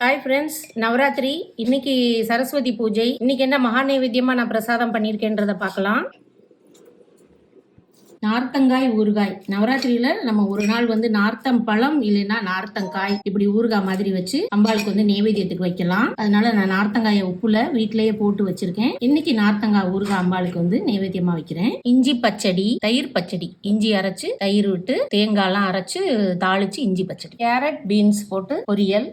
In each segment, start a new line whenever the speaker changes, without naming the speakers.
Hi friends, Navaratri இன்னைக்கு சரஸ்வதி பூஜை. இன்னைக்கு என்ன மகா நைவேத்தியமா நான் பிரசாதம் பண்ணியிருக்கேன்றத பார்க்கலாம். நார்த்தங்காய் ஊறுகாய். நவராத்திரியில நம்ம ஒரு நாள் நார்த்தம் பழம் இல்லைன்னா நார்த்தங்காய் இப்படி ஊறுகாய் மாதிரி வச்சு அம்பாளுக்கு நைவேத்தியத்துக்கு வைக்கலாம். அதனால நான் நார்த்தங்காயை உப்புல வீட்டிலேயே போட்டு வச்சிருக்கேன். இன்னைக்கு நார்த்தங்காய் ஊறுகாய் அம்பாளுக்கு நைவேத்தியமா வைக்கிறேன். இஞ்சி பச்சடி, தயிர் பச்சடி, இஞ்சி அரைச்சு தயிர் விட்டு தேங்காய்லாம் அரைச்சு தாளிச்சு இஞ்சி பச்சடி, கேரட் பீன்ஸ் போட்டு பொரியல்,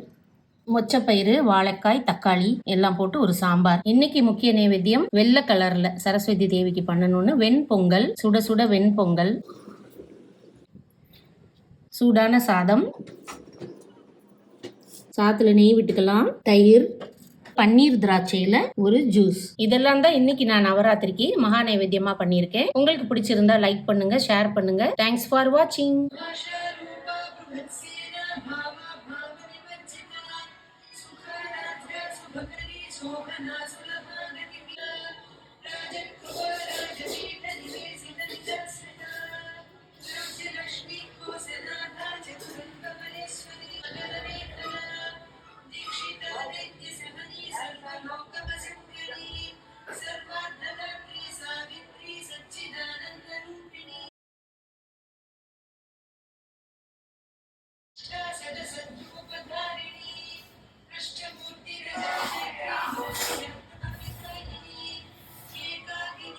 மொச்சப்பயிறு, வாழைக்காய், தக்காளி எல்லாம் போட்டு ஒரு சாம்பார். இன்னைக்கு முக்கிய நைவேத்தியம் வெள்ளை கலர்ல சரஸ்வதி தேவிக்கு பண்ணணும்னு வெண்பொங்கல், சுட சுட வெண்பொங்கல், சூடான சாதம், சாத்துல நெய் விட்டுக்கலாம், தயிர், பன்னீர் திராட்சையில ஒரு ஜூஸ். இதெல்லாம் தான் இன்னைக்கு நான் நவராத்திரிக்கு மகா நைவேத்தியமா பண்ணியிருக்கேன். உங்களுக்கு பிடிச்சிருந்தா லைக் பண்ணுங்க, ஷேர் பண்ணுங்க. தேங்க்ஸ் ஃபார் வாட்சிங். Sohana